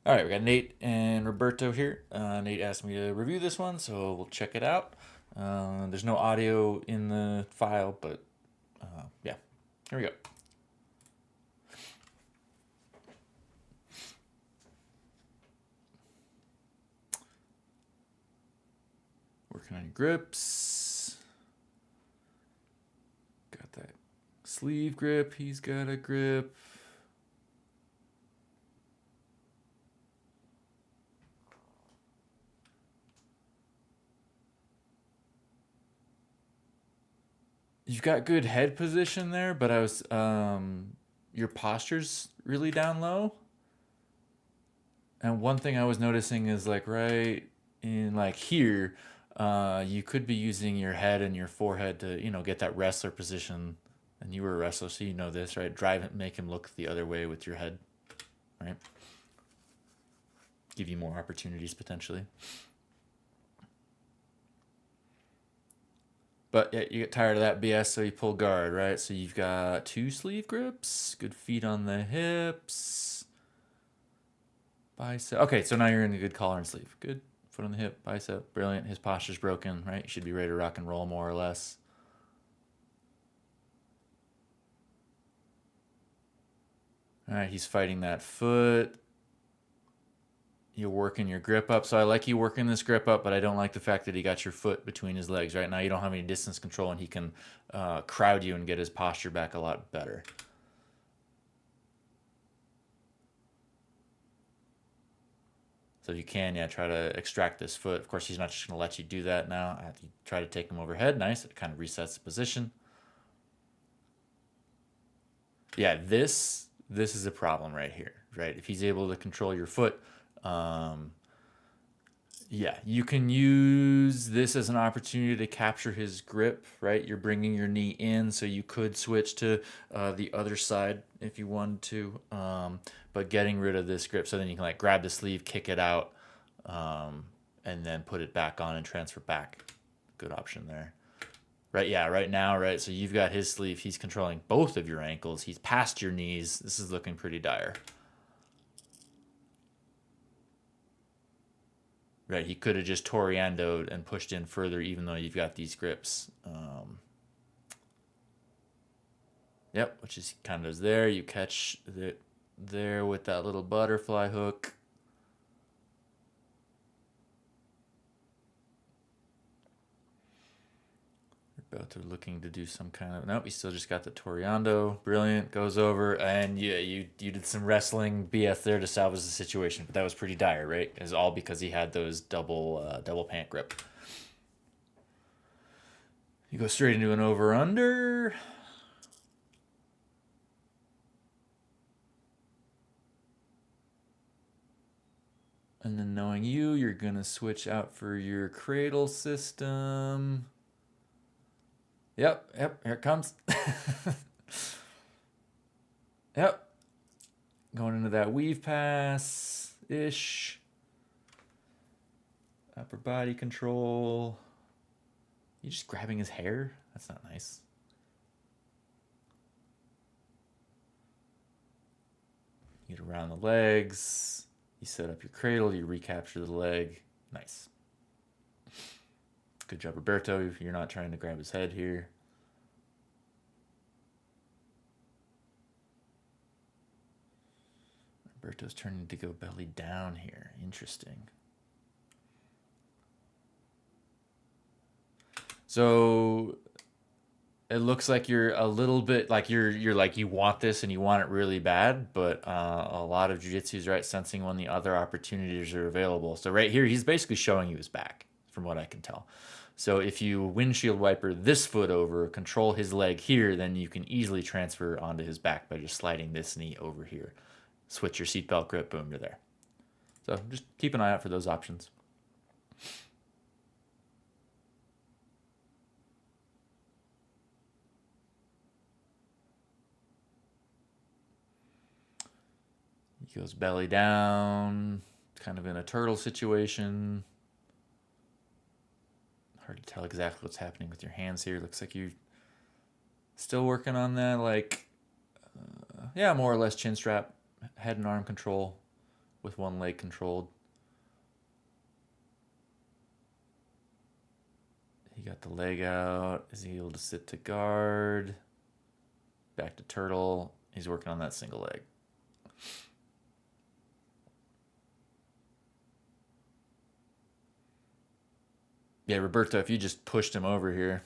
All right, we got Nate and Roberto here. Nate asked me to review this one, so we'll check it out. There's no audio in the file, but yeah, here we go. Working on your grips. Got that sleeve grip. He's got a grip. You've got good head position there, but your posture's really down low. And one thing I was noticing is like right in like here, you could be using your head and your forehead to get that wrestler position. And you were a wrestler, so you know this, right? Drive it, make him look the other way with your head, right? Give you more opportunities potentially. But yeah, you get tired of that BS, so you pull guard, right? So you've got two sleeve grips, good feet on the hips, bicep. Okay, so now you're in a good collar and sleeve. Good. Foot on the hip, bicep, brilliant. His posture's broken, right? You should be ready to rock and roll more or less. All right, he's fighting that foot. You're working your grip up. So I like you working this grip up, but I don't like the fact that he got your foot between his legs. Right now, you don't have any distance control, and he can crowd you and get his posture back a lot better. So if you can, yeah, try to extract this foot. Of course, he's not just going to let you do that now. I have to try to take him overhead. Nice. It kind of resets the position. Yeah, this is a problem right here, right? If he's able to control your foot, um, yeah, you can use this as an opportunity to capture his grip, right? You're bringing your knee in, so you could switch to the other side if you wanted to, but getting rid of this grip so then you can like grab the sleeve, kick it out, and then put it back on and transfer back. Good option there. Right, yeah, right now, right? So you've got his sleeve. He's controlling both of your ankles. He's past your knees. This is looking pretty dire. Right, he could have just toriandoed and pushed in further, even though you've got these grips. Yep, which is kind of there. You catch it there with that little butterfly hook. Roberto looking to do some kind of nope. He still just got the Toriando. Brilliant. Goes over and yeah, you did some wrestling BS there to salvage the situation, but that was pretty dire, right? It's all because he had those double pant grip. You go straight into an over under. And then knowing you, you're gonna switch out for your cradle system. Yep, here it comes. Yep. Going into that weave pass ish. Upper body control. You just grabbing his hair? That's not nice. You get around the legs. You set up your cradle. You recapture the leg. Nice. Good job, Roberto. You're not trying to grab his head here. Roberto's turning to go belly down here. Interesting. So it looks like you're a little bit like you're like you want this and you want it really bad, but a lot of jiu-jitsu is right sensing when the other opportunities are available. So right here, he's basically showing you his back, from what I can tell. So if you windshield wiper this foot over, control his leg here, then you can easily transfer onto his back by just sliding this knee over here. Switch your seatbelt grip, boom, you're there. So just keep an eye out for those options. He goes belly down, kind of in a turtle situation. Hard to tell exactly what's happening with your hands here. Looks like you're still working on that, like, yeah, more or less chin strap, head and arm control with one leg controlled. He got the leg out. Is he able to sit to guard? Back to turtle. He's working on that single leg. Yeah, Roberto, if you just pushed him over here,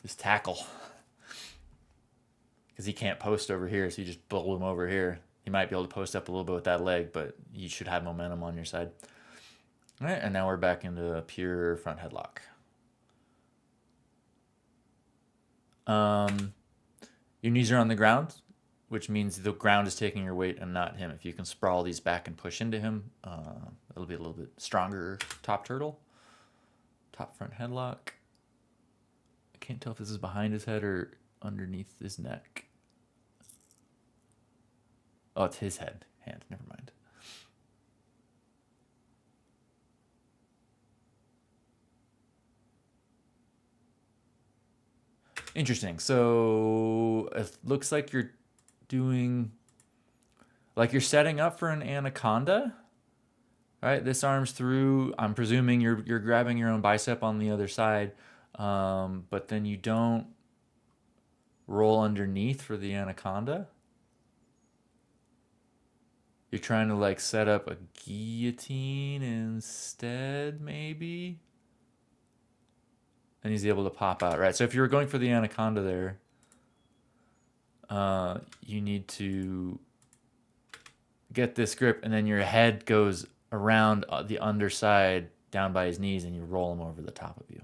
just tackle. Because he can't post over here, so you just blow him over here. He might be able to post up a little bit with that leg, but you should have momentum on your side. All right, and now we're back into a pure front headlock. Your knees are on the ground, which means the ground is taking your weight and not him. If you can sprawl these back and push into him, it'll be a little bit stronger top turtle. Top front headlock. I can't tell if this is behind his head or underneath his neck. Oh, it's his hand. Never mind. Interesting. So it looks like you're doing, like you're setting up for an anaconda. All right, this arm's through. I'm presuming you're grabbing your own bicep on the other side, but then you don't roll underneath for the anaconda. You're trying to like set up a guillotine instead, maybe? And he's able to pop out, right? So if you were going for the anaconda there, you need to get this grip, and then your head goes around the underside down by his knees, and you roll him over the top of you.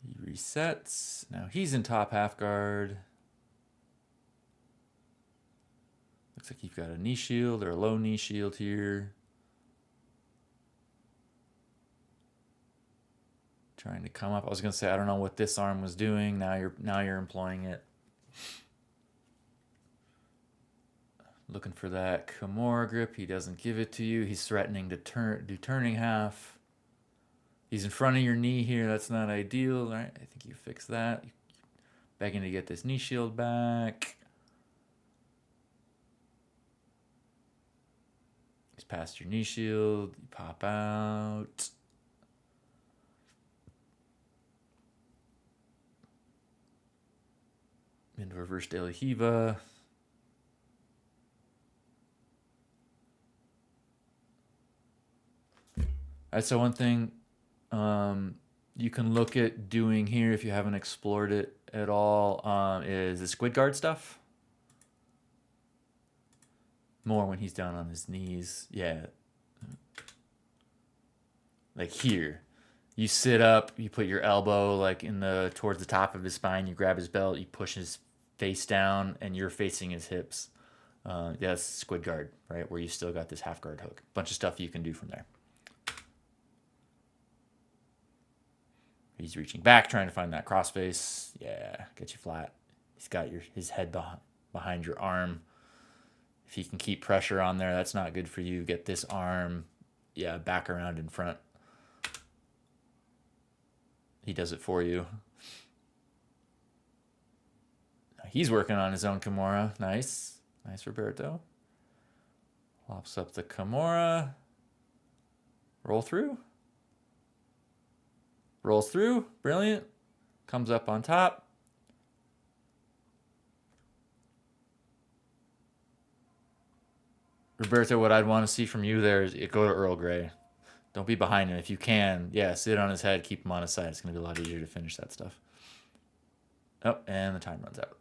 He resets. Now he's in top half guard. Looks like you've got a knee shield or a low knee shield here. Trying to come up. I was gonna say I don't know what this arm was doing. Now you're employing it. Looking for that Kimura grip. He doesn't give it to you. He's threatening to do turning half. He's in front of your knee here. That's not ideal. All right, I think you fix that. Begging to get this knee shield back. He's past your knee shield. You pop out. Into reverse De La Hiva. All right, so one thing you can look at doing here if you haven't explored it at all is the squid guard stuff. More when he's down on his knees. Yeah. Like here. You sit up, you put your elbow like towards the top of his spine, you grab his belt, you push his face down, and you're facing his hips. That's squid guard, right? Where you still got this half guard hook. Bunch of stuff you can do from there. He's reaching back, trying to find that crossface. Yeah, get you flat. He's got his head behind your arm. If he can keep pressure on there, that's not good for you. Get this arm, yeah, back around in front. He does it for you. He's working on his own Kimura. Nice. Nice, Roberto. Lops up the Kimura. Roll through. Rolls through. Brilliant. Comes up on top. Roberto, what I'd want to see from you there is go to Earl Grey. Don't be behind him. If you can, yeah, sit on his head, keep him on his side. It's going to be a lot easier to finish that stuff. Oh, and the time runs out.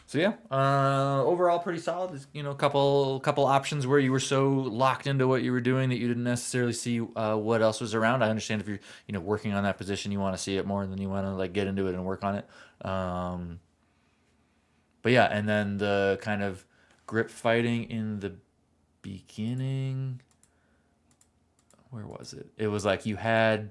So yeah, overall pretty solid. You know, a couple options where you were so locked into what you were doing that you didn't necessarily see what else was around. I understand if you're working on that position, you want to see it more than you want to like get into it and work on it. But yeah, and then the kind of grip fighting in the beginning. Where was it? It was like you had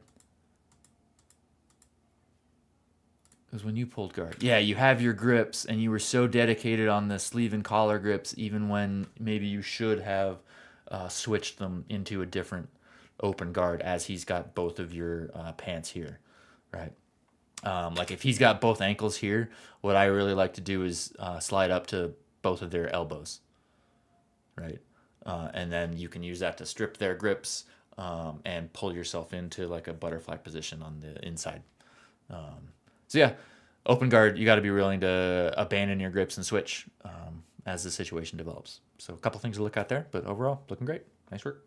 It was when you pulled guard. Yeah, you have your grips, and you were so dedicated on the sleeve and collar grips, even when maybe you should have switched them into a different open guard, as he's got both of your pants here, right? Like if he's got both ankles here, what I really like to do is slide up to both of their elbows, right? And then you can use that to strip their grips and pull yourself into like a butterfly position on the inside. So yeah, open guard, you got to be willing to abandon your grips and switch as the situation develops. So a couple things to look at there, but overall, looking great. Nice work.